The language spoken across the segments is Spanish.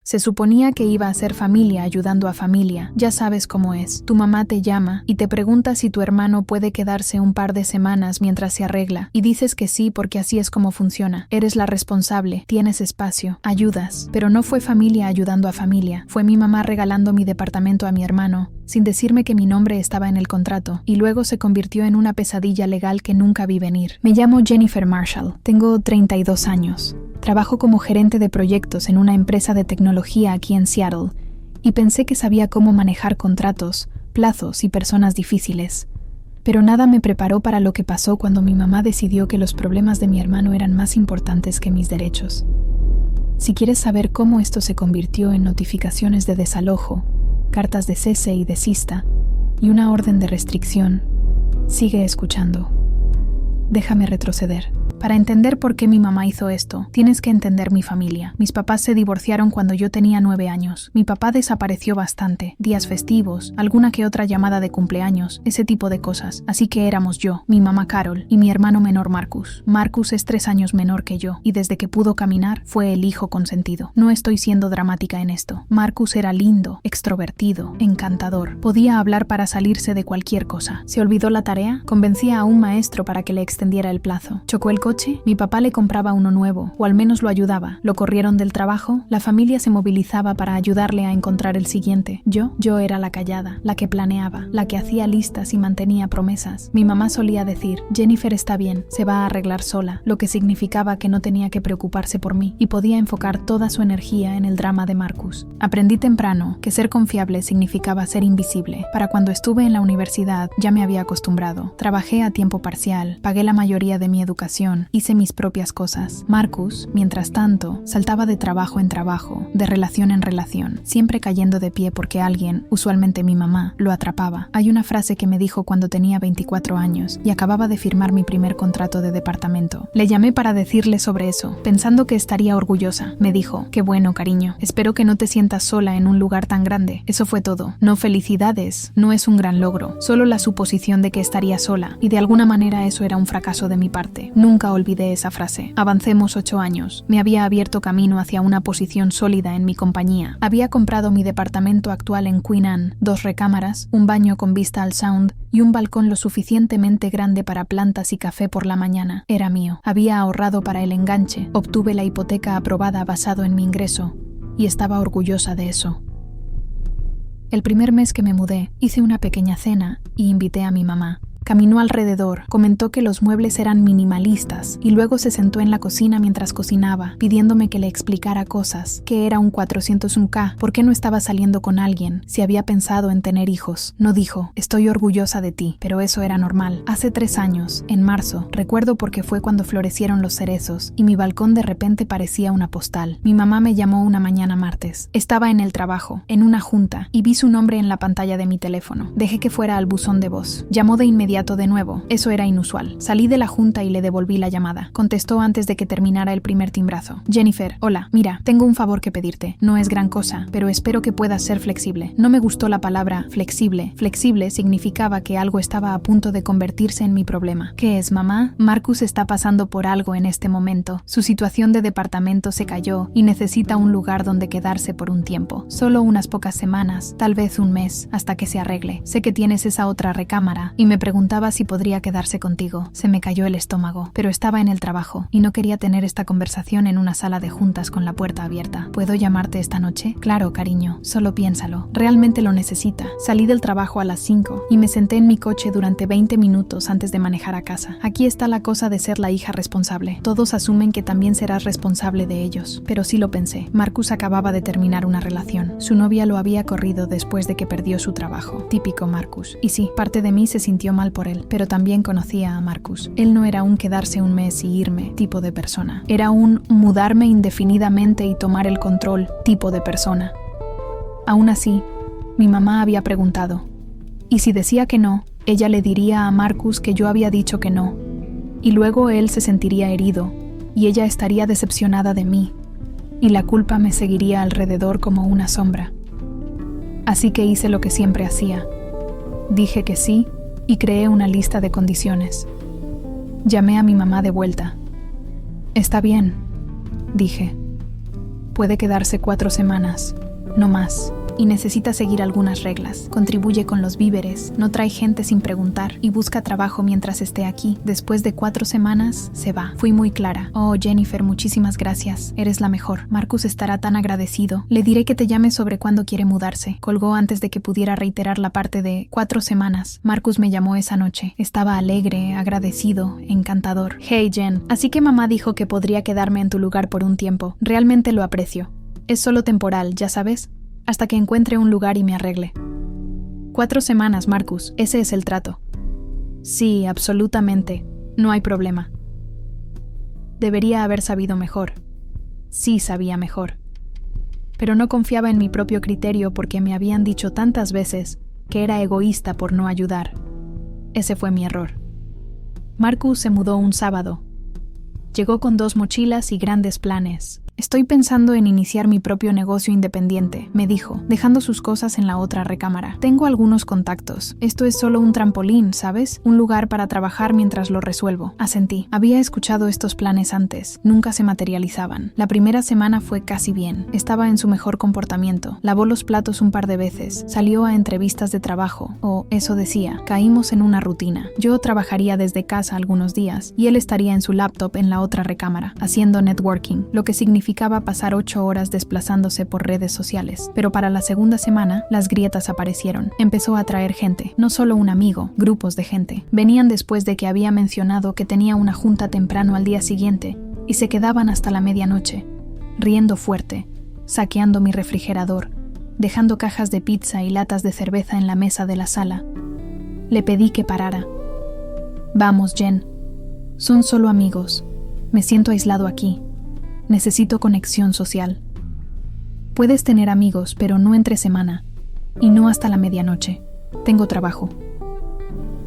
Se suponía que iba a ser familia ayudando a familia. Ya sabes cómo es. Tu mamá te llama y te pregunta si tu hermano puede quedarse un par de semanas mientras se arregla. Y dices que sí porque así es como funciona. Eres la responsable, tienes espacio, ayudas. Pero no fue familia ayudando a familia. Fue mi mamá regalando mi departamento a mi hermano, sin decirme que mi nombre estaba en el contrato. Y luego se convirtió en una pesadilla legal que nunca vi venir. Me llamo Jennifer Marshall. Tengo 32 años. Trabajo como gerente de proyectos en una empresa de tecnología aquí en Seattle y pensé que sabía cómo manejar contratos, plazos y personas difíciles. Pero nada me preparó para lo que pasó cuando mi mamá decidió que los problemas de mi hermano eran más importantes que mis derechos. Si quieres saber cómo esto se convirtió en notificaciones de desalojo, cartas de cese y desista y una orden de restricción, sigue escuchando. Déjame retroceder. Para entender por qué mi mamá hizo esto, tienes que entender mi familia. Mis papás se divorciaron cuando yo tenía 9 años. Mi papá desapareció bastante, días festivos, alguna que otra llamada de cumpleaños, ese tipo de cosas. Así que éramos yo, mi mamá Carol y mi hermano menor Marcus. Marcus es 3 años menor que yo y desde que pudo caminar fue el hijo consentido. No estoy siendo dramática en esto. Marcus era lindo, extrovertido, encantador. Podía hablar para salirse de cualquier cosa. ¿Se olvidó la tarea? Convencía a un maestro para que le extendiera el plazo. Chocó el coche. Mi papá le compraba uno nuevo, o al menos lo ayudaba. Lo corrieron del trabajo, la familia se movilizaba para ayudarle a encontrar el siguiente. Yo era la callada, la que planeaba, la que hacía listas y mantenía promesas. Mi mamá solía decir, Jennifer está bien, se va a arreglar sola, lo que significaba que no tenía que preocuparse por mí y podía enfocar toda su energía en el drama de Marcus. Aprendí temprano que ser confiable significaba ser invisible. Para cuando estuve en la universidad ya me había acostumbrado. Trabajé a tiempo parcial, pagué la mayoría de mi educación, hice mis propias cosas. Marcus, mientras tanto, saltaba de trabajo en trabajo, de relación en relación, siempre cayendo de pie porque alguien, usualmente mi mamá, lo atrapaba. Hay una frase que me dijo cuando tenía 24 años y acababa de firmar mi primer contrato de departamento. Le llamé para decirle sobre eso, pensando que estaría orgullosa. Me dijo, qué bueno, cariño, espero que no te sientas sola en un lugar tan grande. Eso fue todo. No felicidades, no es un gran logro, solo la suposición de que estaría sola, y de alguna manera eso era un fracaso de mi parte. Nunca olvidé esa frase. Avancemos 8 años. Me había abierto camino hacia una posición sólida en mi compañía. Había comprado mi departamento actual en Queen Anne, 2 recámaras, un baño con vista al Sound y un balcón lo suficientemente grande para plantas y café por la mañana. Era mío. Había ahorrado para el enganche, obtuve la hipoteca aprobada basado en mi ingreso y estaba orgullosa de eso. El primer mes que me mudé, hice una pequeña cena y invité a mi mamá. Caminó alrededor, comentó que los muebles eran minimalistas y luego se sentó en la cocina mientras cocinaba, pidiéndome que le explicara cosas, qué era un 401k, por qué no estaba saliendo con alguien, si había pensado en tener hijos. No dijo, estoy orgullosa de ti, pero eso era normal. Hace 3 años, en marzo, recuerdo porque fue cuando florecieron los cerezos y mi balcón de repente parecía una postal. Mi mamá me llamó una mañana martes. Estaba en el trabajo, en una junta, y vi su nombre en la pantalla de mi teléfono. Dejé que fuera al buzón de voz. Llamó de inmediato de nuevo. Eso era inusual. Salí de la junta y le devolví la llamada. Contestó antes de que terminara el primer timbrazo. Jennifer, hola, mira, tengo un favor que pedirte. No es gran cosa, pero espero que puedas ser flexible. No me gustó la palabra flexible. Flexible significaba que algo estaba a punto de convertirse en mi problema. ¿Qué es, mamá? Marcus está pasando por algo en este momento. Su situación de departamento se cayó y necesita un lugar donde quedarse por un tiempo. Solo unas pocas semanas, tal vez un mes, hasta que se arregle. Sé que tienes esa otra recámara y me preguntaba si podría quedarse contigo. Se me cayó el estómago, pero estaba en el trabajo y no quería tener esta conversación en una sala de juntas con la puerta abierta. ¿Puedo llamarte esta noche? Claro, cariño, solo piénsalo. Realmente lo necesita. Salí del trabajo a las 5 y me senté en mi coche durante 20 minutos antes de manejar a casa. Aquí está la cosa de ser la hija responsable. Todos asumen que también serás responsable de ellos, pero sí lo pensé. Marcus acababa de terminar una relación. Su novia lo había corrido después de que perdió su trabajo. Típico Marcus. Y sí, parte de mí se sintió mal por él, pero también conocía a Marcus. Él no era un quedarse un mes y irme tipo de persona. Era un mudarme indefinidamente y tomar el control tipo de persona. Aún así, mi mamá había preguntado, y si decía que no, ella le diría a Marcus que yo había dicho que no, y luego él se sentiría herido, y ella estaría decepcionada de mí, y la culpa me seguiría alrededor como una sombra. Así que hice lo que siempre hacía. Dije que sí, y creé una lista de condiciones. Llamé a mi mamá de vuelta. Está bien, dije. Puede quedarse 4 semanas, no más. Y necesita seguir algunas reglas. Contribuye con los víveres, no trae gente sin preguntar y busca trabajo mientras esté aquí. Después de 4 semanas, se va. Fui muy clara. Oh, Jennifer, muchísimas gracias. Eres la mejor. Marcus estará tan agradecido. Le diré que te llame sobre cuándo quiere mudarse. Colgó antes de que pudiera reiterar la parte de 4 semanas. Marcus me llamó esa noche. Estaba alegre, agradecido, encantador. Hey, Jen. Así que mamá dijo que podría quedarme en tu lugar por un tiempo. Realmente lo aprecio. Es solo temporal, ya sabes. Hasta que encuentre un lugar y me arregle. 4 semanas, Marcus. Ese es el trato. Sí, absolutamente. No hay problema. Debería haber sabido mejor. Sí, sabía mejor. Pero no confiaba en mi propio criterio porque me habían dicho tantas veces que era egoísta por no ayudar. Ese fue mi error. Marcus se mudó un sábado. Llegó con 2 mochilas y grandes planes. Estoy pensando en iniciar mi propio negocio independiente, me dijo, dejando sus cosas en la otra recámara. Tengo algunos contactos. Esto es solo un trampolín, ¿sabes? Un lugar para trabajar mientras lo resuelvo. Asentí. Había escuchado estos planes antes. Nunca se materializaban. La primera semana fue casi bien. Estaba en su mejor comportamiento. Lavó los platos un par de veces. Salió a entrevistas de trabajo. O, eso decía. Caímos en una rutina. Yo trabajaría desde casa algunos días y él estaría en su laptop en la otra recámara, haciendo networking, lo que significaba pasar 8 horas desplazándose por redes sociales. Pero para la segunda semana, las grietas aparecieron. Empezó a atraer gente, no solo un amigo, grupos de gente. Venían después de que había mencionado que tenía una junta temprano al día siguiente y se quedaban hasta la medianoche, riendo fuerte, saqueando mi refrigerador, dejando cajas de pizza y latas de cerveza en la mesa de la sala. Le pedí que parara. Vamos, Jen. Son solo amigos. Me siento aislado aquí. Necesito conexión social. Puedes tener amigos, pero no entre semana. Y no hasta la medianoche. Tengo trabajo.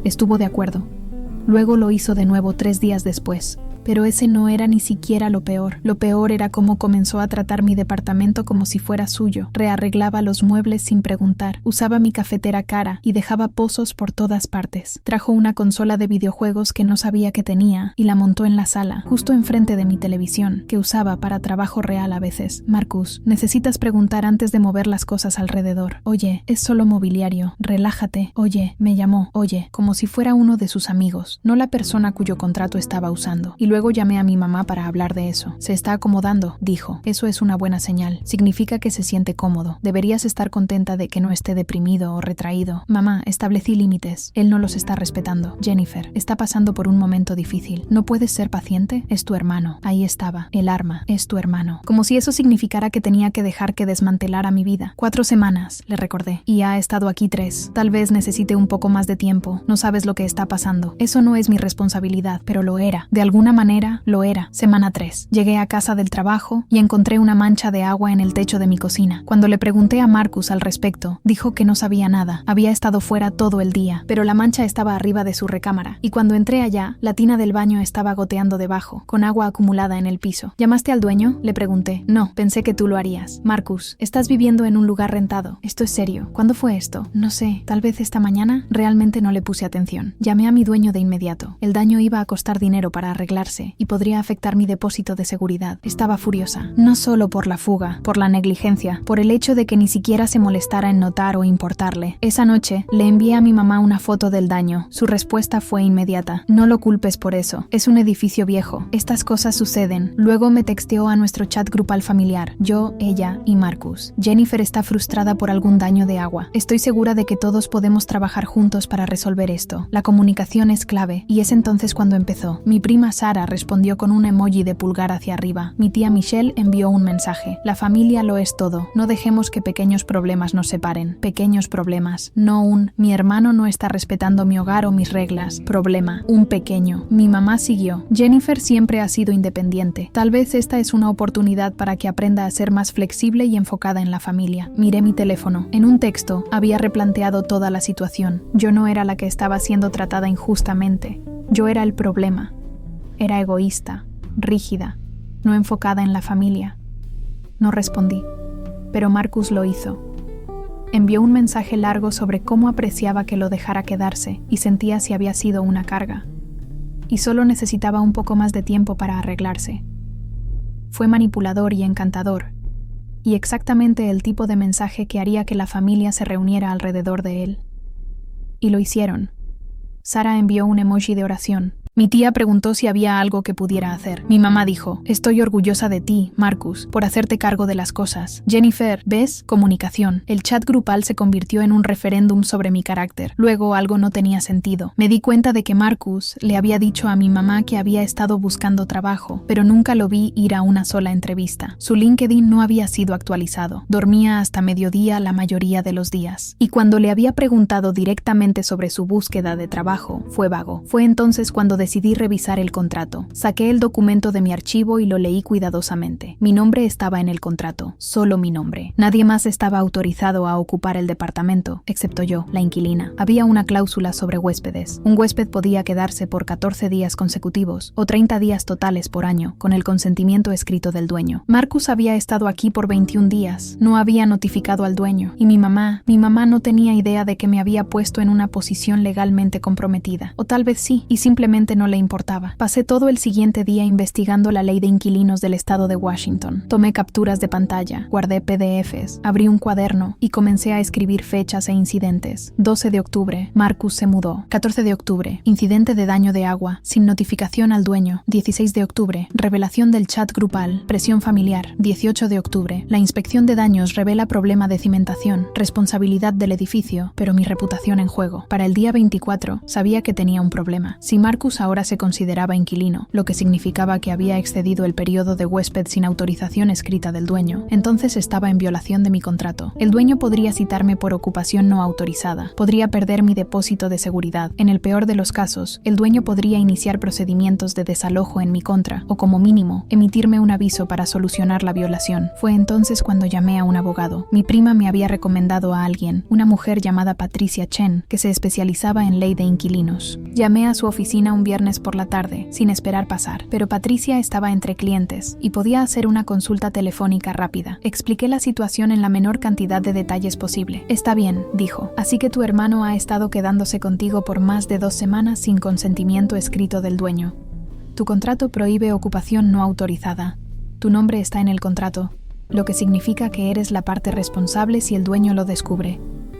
Estuvo de acuerdo. Luego lo hizo de nuevo 3 días después. Pero ese no era ni siquiera lo peor. Lo peor era cómo comenzó a tratar mi departamento como si fuera suyo. Rearreglaba los muebles sin preguntar. Usaba mi cafetera cara y dejaba pozos por todas partes. Trajo una consola de videojuegos que no sabía que tenía y la montó en la sala, justo enfrente de mi televisión, que usaba para trabajo real a veces. Marcus, necesitas preguntar antes de mover las cosas alrededor. Oye, es solo mobiliario. Relájate. Oye, me llamó. Oye, como si fuera uno de sus amigos, no la persona cuyo contrato estaba usando. Y luego llamé a mi mamá para hablar de eso. Se está acomodando, dijo. Eso es una buena señal. Significa que se siente cómodo. Deberías estar contenta de que no esté deprimido o retraído. Mamá, establecí límites. Él no los está respetando. Jennifer, está pasando por un momento difícil. ¿No puedes ser paciente? Es tu hermano. Ahí estaba. El arma. Es tu hermano. Como si eso significara que tenía que dejar que desmantelara mi vida. 4 semanas, le recordé. Y ha estado aquí 3. Tal vez necesite un poco más de tiempo. No sabes lo que está pasando. Eso no es mi responsabilidad, pero lo era. De alguna manera lo era. Semana 3. Llegué a casa del trabajo y encontré una mancha de agua en el techo de mi cocina. Cuando le pregunté a Marcus al respecto, dijo que no sabía nada. Había estado fuera todo el día, pero la mancha estaba arriba de su recámara. Y cuando entré allá, la tina del baño estaba goteando debajo, con agua acumulada en el piso. ¿Llamaste al dueño?, le pregunté. No, pensé que tú lo harías. Marcus, estás viviendo en un lugar rentado. Esto es serio. ¿Cuándo fue esto? No sé, tal vez esta mañana. Realmente no le puse atención. Llamé a mi dueño de inmediato. El daño iba a costar dinero para arreglarse y podría afectar mi depósito de seguridad. Estaba furiosa, no solo por la fuga, por la negligencia, por el hecho de que ni siquiera se molestara en notar o importarle. Esa noche le envié a mi mamá una foto del daño. Su respuesta fue inmediata. No lo culpes por eso. Es un edificio viejo. Estas cosas suceden. Luego me texteó a nuestro chat grupal familiar. Yo, ella y Marcus. Jennifer está frustrada por algún daño de agua. Estoy segura de que todos podemos trabajar juntos para resolver esto. La comunicación es clave. Y es entonces cuando empezó. Mi prima Sara respondió con un emoji de pulgar hacia arriba. Mi tía Michelle envió un mensaje. La familia lo es todo. No dejemos que pequeños problemas nos separen. Pequeños problemas. No un mi hermano no está respetando mi hogar o mis reglas. Problema. Un pequeño. Mi mamá siguió. Jennifer siempre ha sido independiente. Tal vez esta es una oportunidad para que aprenda a ser más flexible y enfocada en la familia. Miré mi teléfono. En un texto había replanteado toda la situación. Yo no era la que estaba siendo tratada injustamente. Yo era el problema. Era egoísta, rígida, no enfocada en la familia. No respondí, pero Marcus lo hizo. Envió un mensaje largo sobre cómo apreciaba que lo dejara quedarse y sentía si había sido una carga. Y solo necesitaba un poco más de tiempo para arreglarse. Fue manipulador y encantador, y exactamente el tipo de mensaje que haría que la familia se reuniera alrededor de él. Y lo hicieron. Sara envió un emoji de oración. Mi tía preguntó si había algo que pudiera hacer. Mi mamá dijo, estoy orgullosa de ti, Marcus, por hacerte cargo de las cosas. Jennifer, ¿ves? Comunicación. El chat grupal se convirtió en un referéndum sobre mi carácter. Luego algo no tenía sentido. Me di cuenta de que Marcus le había dicho a mi mamá que había estado buscando trabajo, pero nunca lo vi ir a una sola entrevista. Su LinkedIn no había sido actualizado. Dormía hasta mediodía la mayoría de los días. Y cuando le había preguntado directamente sobre su búsqueda de trabajo, fue vago. Fue entonces cuando decidí revisar el contrato. Saqué el documento de mi archivo y lo leí cuidadosamente. Mi nombre estaba en el contrato, solo mi nombre. Nadie más estaba autorizado a ocupar el departamento, excepto yo, la inquilina. Había una cláusula sobre huéspedes. Un huésped podía quedarse por 14 días consecutivos o 30 días totales por año, con el consentimiento escrito del dueño. Marcus había estado aquí por 21 días. No había notificado al dueño. Y mi mamá no tenía idea de que me había puesto en una posición legalmente comprometida. O tal vez sí, y simplemente no le importaba. Pasé todo el siguiente día investigando la ley de inquilinos del estado de Washington. Tomé capturas de pantalla, guardé PDFs, abrí un cuaderno y comencé a escribir fechas e incidentes. 12 de octubre, Marcus se mudó. 14 de octubre, incidente de daño de agua, sin notificación al dueño. 16 de octubre, revelación del chat grupal, presión familiar. 18 de octubre, la inspección de daños revela problema de cimentación, responsabilidad del edificio, pero mi reputación en juego. Para el día 24, sabía que tenía un problema. Si Marcus ahora se consideraba inquilino, lo que significaba que había excedido el periodo de huésped sin autorización escrita del dueño, entonces estaba en violación de mi contrato. El dueño podría citarme por ocupación no autorizada, podría perder mi depósito de seguridad. En el peor de los casos, el dueño podría iniciar procedimientos de desalojo en mi contra, o como mínimo, emitirme un aviso para solucionar la violación. Fue entonces cuando llamé a un abogado. Mi prima me había recomendado a alguien, una mujer llamada Patricia Chen, que se especializaba en ley de inquilinos. Llamé a su oficina un viernes por la tarde, sin esperar pasar, pero Patricia estaba entre clientes y podía hacer una consulta telefónica rápida. Expliqué la situación en la menor cantidad de detalles posible. Está bien, dijo, así que tu hermano ha estado quedándose contigo por más de 2 semanas sin consentimiento escrito del dueño. Tu contrato prohíbe ocupación no autorizada. Tu nombre está en el contrato, lo que significa que eres la parte responsable si el dueño lo descubre.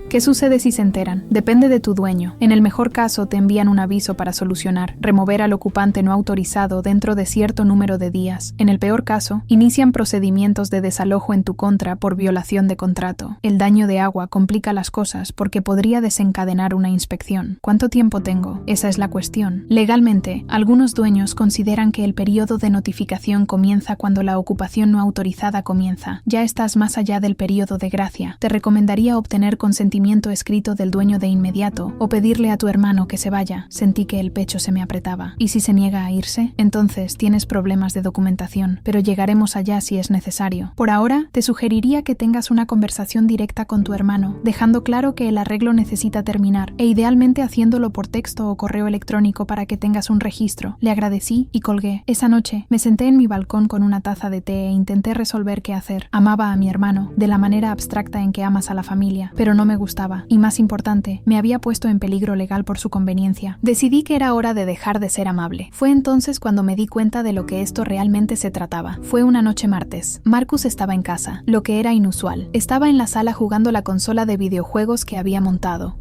¿Qué sucede si se enteran? Depende de tu dueño. En el mejor caso te envían un aviso para solucionar, remover al ocupante no autorizado dentro de cierto número de días. En el peor caso, inician procedimientos de desalojo en tu contra por violación de contrato. El daño de agua complica las cosas porque podría desencadenar una inspección. ¿Cuánto tiempo tengo? Esa es la cuestión. Legalmente, algunos dueños consideran que el periodo de notificación comienza cuando la ocupación no autorizada comienza. Ya estás más allá del periodo de gracia. Te recomendaría obtener consentimiento escrito del dueño de inmediato o pedirle a tu hermano que se vaya. Sentí que el pecho se me apretaba. ¿Y si se niega a irse? Entonces tienes problemas de documentación, pero llegaremos allá si es necesario. Por ahora, te sugeriría que tengas una conversación directa con tu hermano, dejando claro que el arreglo necesita terminar, e idealmente haciéndolo por texto o correo electrónico para que tengas un registro. Le agradecí y colgué. Esa noche, me senté en mi balcón con una taza de té e intenté resolver qué hacer. Amaba a mi hermano, de la manera abstracta en que amas a la familia, pero no me gustaba. Y más importante, me había puesto en peligro legal por su conveniencia. Decidí que era hora de dejar de ser amable. Fue entonces cuando me di cuenta de lo que esto realmente se trataba. Fue una noche martes. Marcus estaba en casa, lo que era inusual. Estaba en la sala jugando la consola de videojuegos que había montado.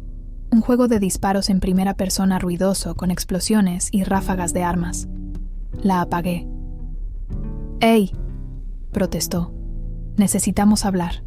Un juego de disparos en primera persona ruidoso, con explosiones y ráfagas de armas. La apagué. «¡Ey!», protestó. «Necesitamos hablar».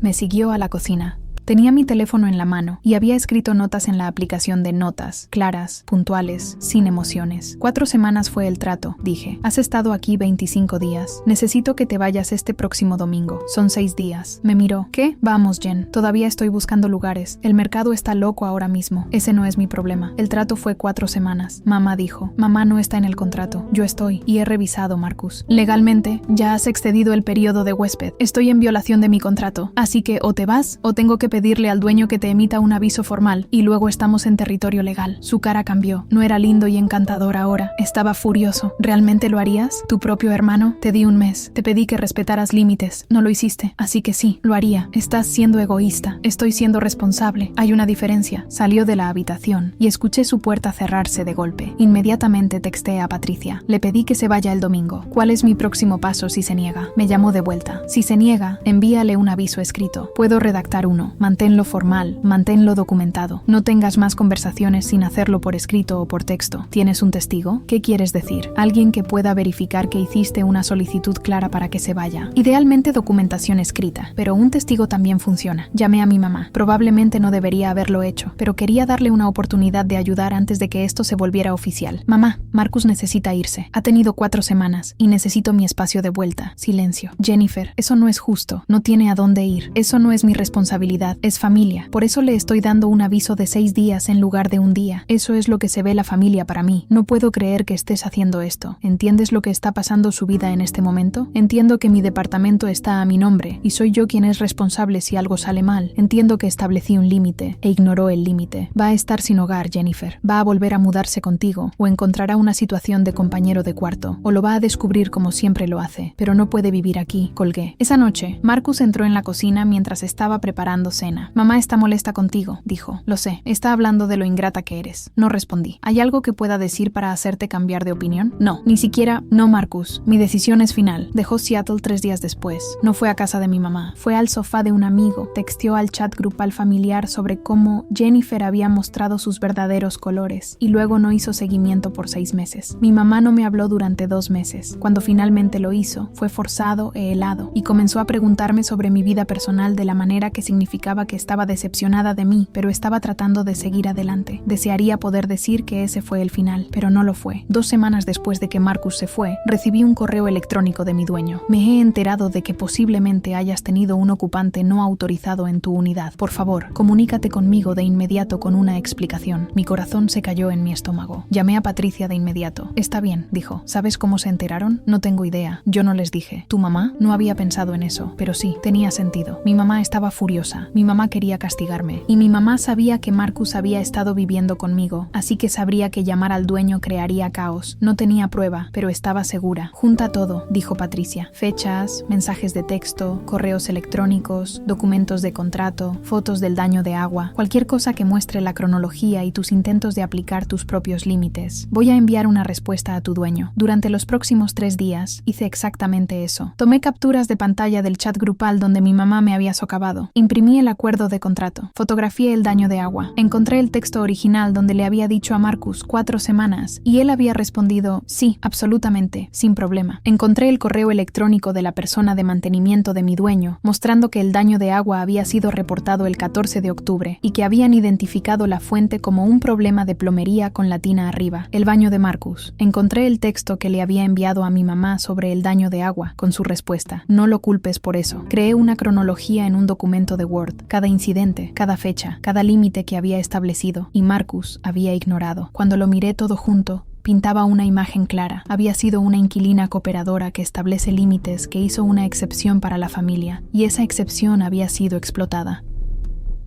Me siguió a la cocina. Tenía mi teléfono en la mano y había escrito notas en la aplicación de notas, claras, puntuales, sin emociones. 4 semanas fue el trato, dije. Has estado aquí 25 días. Necesito que te vayas este próximo domingo. Son 6 días. Me miró. ¿Qué? Vamos, Jen. Todavía estoy buscando lugares. El mercado está loco ahora mismo. Ese no es mi problema. El trato fue 4 semanas. Mamá dijo. Mamá no está en el contrato. Yo estoy. Y he revisado, Marcus. Legalmente, ya has excedido el periodo de huésped. Estoy en violación de mi contrato. Así que o te vas o tengo que pedirle al dueño que te emita un aviso formal y luego estamos en territorio legal. Su cara cambió. No era lindo y encantador ahora. Estaba furioso. ¿Realmente lo harías? ¿Tu propio hermano? Te di un mes. Te pedí que respetaras límites. No lo hiciste. Así que sí, lo haría. Estás siendo egoísta. Estoy siendo responsable. Hay una diferencia. Salió de la habitación y escuché su puerta cerrarse de golpe. Inmediatamente texté a Patricia. Le pedí que se vaya el domingo. ¿Cuál es mi próximo paso si se niega? Me llamó de vuelta. Si se niega, envíale un aviso escrito. Puedo redactar uno. Manténlo formal. Manténlo documentado. No tengas más conversaciones sin hacerlo por escrito o por texto. ¿Tienes un testigo? ¿Qué quieres decir? Alguien que pueda verificar que hiciste una solicitud clara para que se vaya. Idealmente documentación escrita, pero un testigo también funciona. Llamé a mi mamá. Probablemente no debería haberlo hecho, pero quería darle una oportunidad de ayudar antes de que esto se volviera oficial. Mamá, Marcus necesita irse. Ha tenido 4 semanas y necesito mi espacio de vuelta. Silencio. Jennifer, eso no es justo. No tiene a dónde ir. Eso no es mi responsabilidad. Es familia. Por eso le estoy dando un aviso de 6 días en lugar de un día. Eso es lo que se ve la familia para mí. No puedo creer que estés haciendo esto. ¿Entiendes lo que está pasando su vida en este momento? Entiendo que mi departamento está a mi nombre y soy yo quien es responsable si algo sale mal. Entiendo que establecí un límite e ignoró el límite. Va a estar sin hogar, Jennifer. Va a volver a mudarse contigo o encontrará una situación de compañero de cuarto o lo va a descubrir como siempre lo hace. Pero no puede vivir aquí. Colgué. Esa noche, Marcus entró en la cocina mientras estaba preparando cena. Mamá está molesta contigo, dijo. Lo sé. Está hablando de lo ingrata que eres. No respondí. ¿Hay algo que pueda decir para hacerte cambiar de opinión? No. Ni siquiera. No, Marcus. Mi decisión es final. Dejó Seattle 3 días después. No fue a casa de mi mamá. Fue al sofá de un amigo. Texteó al chat grupal familiar sobre cómo Jennifer había mostrado sus verdaderos colores y luego no hizo seguimiento por 6 meses. Mi mamá no me habló durante 2 meses. Cuando finalmente lo hizo, fue forzado e helado y comenzó a preguntarme sobre mi vida personal de la manera que significaba que estaba decepcionada de mí, pero estaba tratando de seguir adelante. Desearía poder decir que ese fue el final, pero no lo fue. 2 semanas después de que Marcus se fue, recibí un correo electrónico de mi dueño. Me he enterado de que posiblemente hayas tenido un ocupante no autorizado en tu unidad. Por favor, comunícate conmigo de inmediato con una explicación. Mi corazón se cayó en mi estómago. Llamé a Patricia de inmediato. Está bien, dijo. ¿Sabes cómo se enteraron? No tengo idea. Yo no les dije. ¿Tu mamá? No había pensado en eso, pero sí, tenía sentido. Mi mamá estaba furiosa. Mi mamá quería castigarme. Y mi mamá sabía que Marcus había estado viviendo conmigo, así que sabría que llamar al dueño crearía caos. No tenía prueba, pero estaba segura. Junta todo, dijo Patricia. Fechas, mensajes de texto, correos electrónicos, documentos de contrato, fotos del daño de agua, cualquier cosa que muestre la cronología y tus intentos de aplicar tus propios límites. Voy a enviar una respuesta a tu dueño. Durante los próximos 3 días, hice exactamente eso. Tomé capturas de pantalla del chat grupal donde mi mamá me había socavado. Imprimí el acuerdo de contrato. Fotografié el daño de agua. Encontré el texto original donde le había dicho a Marcus 4 semanas y él había respondido, sí, absolutamente, sin problema. Encontré el correo electrónico de la persona de mantenimiento de mi dueño, mostrando que el daño de agua había sido reportado el 14 de octubre y que habían identificado la fuente como un problema de plomería con la tina arriba, el baño de Marcus. Encontré el texto que le había enviado a mi mamá sobre el daño de agua, con su respuesta, no lo culpes por eso. Creé una cronología en un documento de Word, cada incidente, cada fecha, cada límite que había establecido, y Marcus había ignorado. Cuando lo miré todo junto, pintaba una imagen clara. Había sido una inquilina cooperadora que establece límites, que hizo una excepción para la familia, y esa excepción había sido explotada.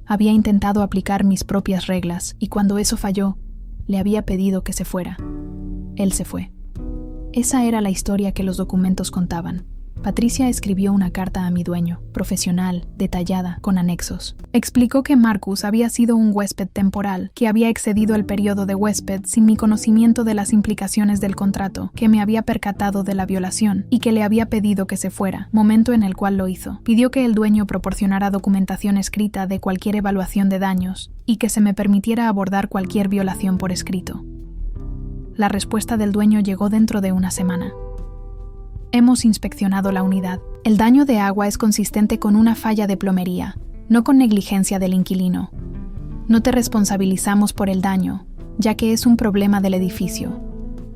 Había intentado aplicar mis propias reglas, y cuando eso falló, le había pedido que se fuera. Él se fue. Esa era la historia que los documentos contaban. Patricia escribió una carta a mi dueño, profesional, detallada, con anexos. Explicó que Marcus había sido un huésped temporal, que había excedido el periodo de huésped sin mi conocimiento de las implicaciones del contrato, que me había percatado de la violación y que le había pedido que se fuera, momento en el cual lo hizo. Pidió que el dueño proporcionara documentación escrita de cualquier evaluación de daños y que se me permitiera abordar cualquier violación por escrito. La respuesta del dueño llegó dentro de una semana. Hemos inspeccionado la unidad. El daño de agua es consistente con una falla de plomería, no con negligencia del inquilino. No te responsabilizamos por el daño, ya que es un problema del edificio.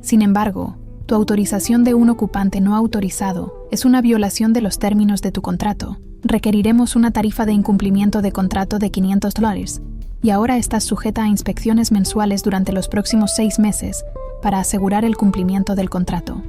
Sin embargo, tu autorización de un ocupante no autorizado es una violación de los términos de tu contrato. Requeriremos una tarifa de incumplimiento de contrato de $500 y ahora estás sujeta a inspecciones mensuales durante los próximos 6 meses para asegurar el cumplimiento del contrato.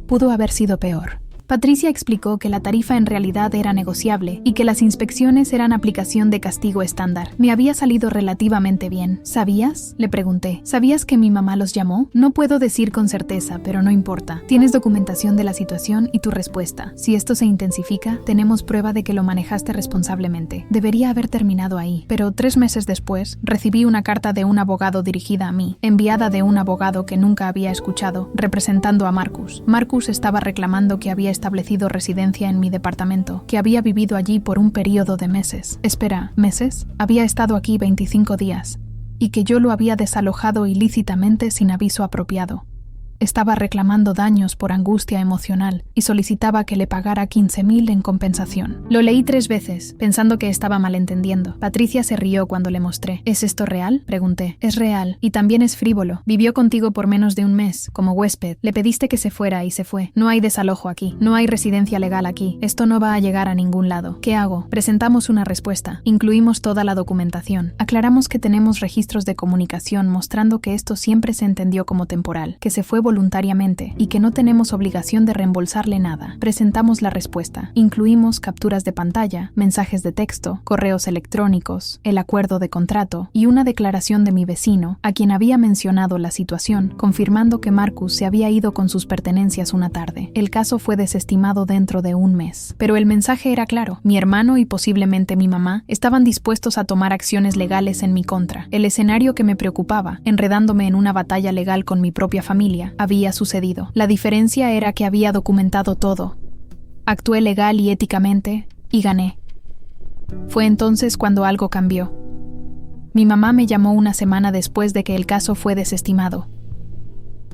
Pudo haber sido peor. Patricia explicó que la tarifa en realidad era negociable y que las inspecciones eran aplicación de castigo estándar. Me había salido relativamente bien. ¿Sabías?, le pregunté. ¿Sabías que mi mamá los llamó? No puedo decir con certeza, pero no importa. Tienes documentación de la situación y tu respuesta. Si esto se intensifica, tenemos prueba de que lo manejaste responsablemente. Debería haber terminado ahí, pero 3 meses después, recibí una carta de un abogado dirigida a mí, enviada de un abogado que nunca había escuchado, representando a Marcus. Marcus estaba reclamando que había establecido residencia en mi departamento, que había vivido allí por un período de meses. Espera, ¿meses? Había estado aquí 25 días, y que yo lo había desalojado ilícitamente sin aviso apropiado. Estaba reclamando daños por angustia emocional y solicitaba que le pagara 15.000 en compensación. Lo leí 3 veces, pensando que estaba malentendiendo. Patricia se rió cuando le mostré. ¿Es esto real?, pregunté. Es real, y también es frívolo. Vivió contigo por menos de un mes, como huésped. Le pediste que se fuera y se fue. No hay desalojo aquí. No hay residencia legal aquí. Esto no va a llegar a ningún lado. ¿Qué hago? Presentamos una respuesta. Incluimos toda la documentación. Aclaramos que tenemos registros de comunicación mostrando que esto siempre se entendió como temporal, que se fue voluntariamente y que no tenemos obligación de reembolsarle nada. Presentamos la respuesta. Incluimos capturas de pantalla, mensajes de texto, correos electrónicos, el acuerdo de contrato y una declaración de mi vecino, a quien había mencionado la situación, confirmando que Marcus se había ido con sus pertenencias una tarde. El caso fue desestimado dentro de un mes. Pero el mensaje era claro. Mi hermano y posiblemente mi mamá estaban dispuestos a tomar acciones legales en mi contra. El escenario que me preocupaba, enredándome en una batalla legal con mi propia familia, había sucedido. La diferencia era que había documentado todo. Actué legal y éticamente, y gané. Fue entonces cuando algo cambió. Mi mamá me llamó una semana después de que el caso fue desestimado.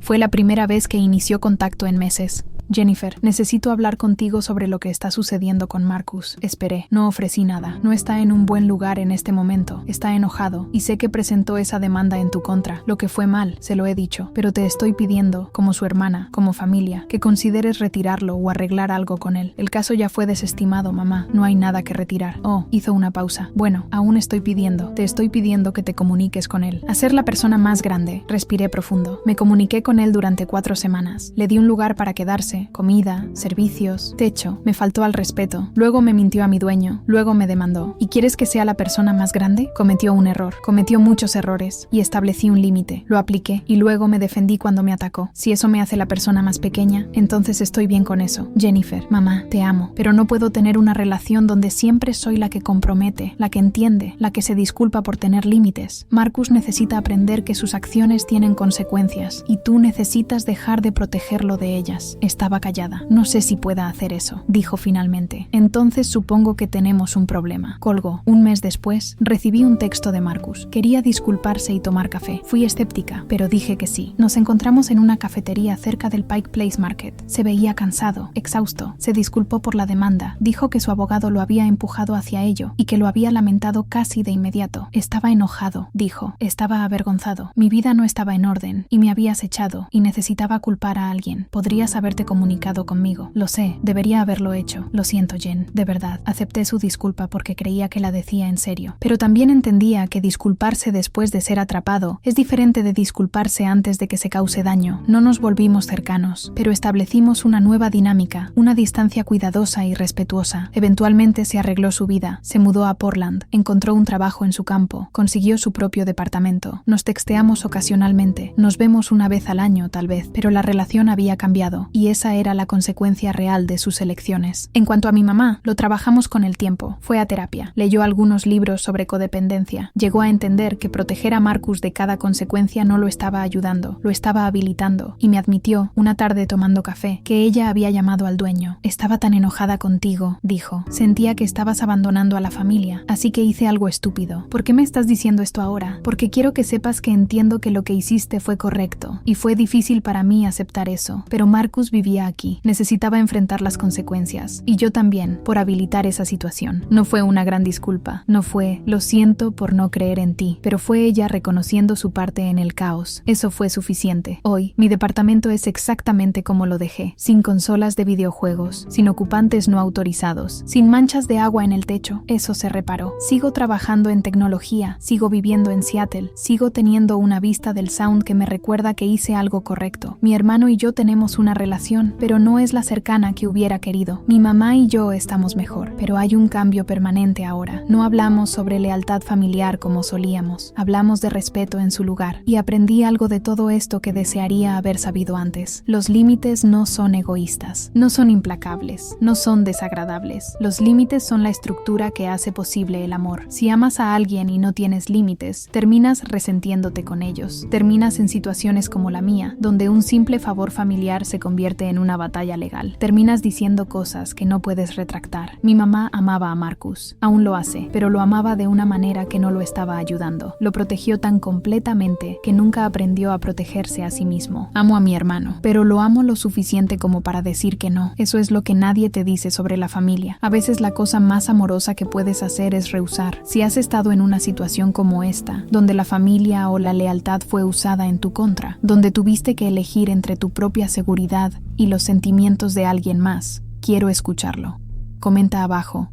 Fue la primera vez que inició contacto en meses. Jennifer, necesito hablar contigo sobre lo que está sucediendo con Marcus. Esperé, no ofrecí nada. No está en un buen lugar en este momento. Está enojado y sé que presentó esa demanda en tu contra. Lo que fue mal, se lo he dicho, pero te estoy pidiendo, como su hermana, como familia, que consideres retirarlo o arreglar algo con él. El caso ya fue desestimado, mamá. No hay nada que retirar. Oh, hizo una pausa. Bueno, aún estoy pidiendo. Te estoy pidiendo que te comuniques con él. A ser la persona más grande. Respiré profundo. Me comuniqué con él durante 4 semanas. Le di un lugar para quedarse, comida, servicios, techo. Me faltó al respeto. Luego me mintió a mi dueño. Luego me demandó. ¿Y quieres que sea la persona más grande? Cometió un error. Cometió muchos errores. Y establecí un límite. Lo apliqué. Y luego me defendí cuando me atacó. Si eso me hace la persona más pequeña, entonces estoy bien con eso. Jennifer, mamá, te amo. Pero no puedo tener una relación donde siempre soy la que compromete, la que entiende, la que se disculpa por tener límites. Marcus necesita aprender que sus acciones tienen consecuencias. Y tú necesitas dejar de protegerlo de ellas. Estaba callada. No sé si pueda hacer eso, dijo finalmente. Entonces supongo que tenemos un problema. Colgó. Un mes después, recibí un texto de Marcus. Quería disculparse y tomar café. Fui escéptica, pero dije que sí. Nos encontramos en una cafetería cerca del Pike Place Market. Se veía cansado, exhausto. Se disculpó por la demanda. Dijo que su abogado lo había empujado hacia ello y que lo había lamentado casi de inmediato. Estaba enojado, dijo. Estaba avergonzado. Mi vida no estaba en orden y me habías echado y necesitaba culpar a alguien. Podrías haberte comunicado conmigo. Lo sé, debería haberlo hecho. Lo siento, Jen, de verdad. Acepté su disculpa porque creía que la decía en serio. Pero también entendía que disculparse después de ser atrapado es diferente de disculparse antes de que se cause daño. No nos volvimos cercanos, pero establecimos una nueva dinámica, una distancia cuidadosa y respetuosa. Eventualmente se arregló su vida, se mudó a Portland, encontró un trabajo en su campo, consiguió su propio departamento. Nos texteamos ocasionalmente, nos vemos una vez al año tal vez, pero la relación había cambiado y esa era la consecuencia real de sus elecciones. En cuanto a mi mamá, lo trabajamos con el tiempo. Fue a terapia. Leyó algunos libros sobre codependencia. Llegó a entender que proteger a Marcus de cada consecuencia no lo estaba ayudando, lo estaba habilitando, y me admitió, una tarde tomando café, que ella había llamado al dueño. Estaba tan enojada contigo, dijo. Sentía que estabas abandonando a la familia, así que hice algo estúpido. ¿Por qué me estás diciendo esto ahora? Porque quiero que sepas que entiendo que lo que hiciste fue correcto, y fue difícil para mí aceptar eso, pero Marcus vivía aquí. Necesitaba enfrentar las consecuencias. Y yo también, por habilitar esa situación. No fue una gran disculpa. No fue, lo siento por no creer en ti. Pero fue ella reconociendo su parte en el caos. Eso fue suficiente. Hoy, mi departamento es exactamente como lo dejé. Sin consolas de videojuegos. Sin ocupantes no autorizados. Sin manchas de agua en el techo. Eso se reparó. Sigo trabajando en tecnología. Sigo viviendo en Seattle. Sigo teniendo una vista del Sound que me recuerda que hice algo correcto. Mi hermano y yo tenemos una relación relación, pero no es la cercana que hubiera querido. Mi mamá y yo estamos mejor, pero hay un cambio permanente ahora. No hablamos sobre lealtad familiar como solíamos. Hablamos de respeto en su lugar. Y aprendí algo de todo esto que desearía haber sabido antes. Los límites no son egoístas, no son implacables, no son desagradables. Los límites son la estructura que hace posible el amor. Si amas a alguien y no tienes límites, terminas resentiéndote con ellos. Terminas en situaciones como la mía, donde un simple favor familiar se convierte en una batalla legal. Terminas diciendo cosas que no puedes retractar. Mi mamá amaba a Marcus, aún lo hace, pero lo amaba de una manera que no lo estaba ayudando. Lo protegió tan completamente que nunca aprendió a protegerse a sí mismo. Amo a mi hermano, pero lo amo lo suficiente como para decir que no. Eso es lo que nadie te dice sobre la familia. A veces la cosa más amorosa que puedes hacer es rehusar. Si has estado en una situación como esta, donde la familia o la lealtad fue usada en tu contra, donde tuviste que elegir entre tu propia seguridad y los sentimientos de alguien más, quiero escucharlo. Comenta abajo.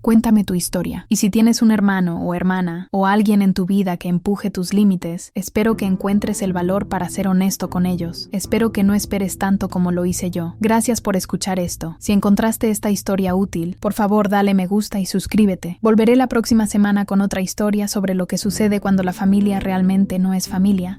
Cuéntame tu historia. Y si tienes un hermano o hermana o alguien en tu vida que empuje tus límites, espero que encuentres el valor para ser honesto con ellos. Espero que no esperes tanto como lo hice yo. Gracias por escuchar esto. Si encontraste esta historia útil, por favor dale me gusta y suscríbete. Volveré la próxima semana con otra historia sobre lo que sucede cuando la familia realmente no es familia.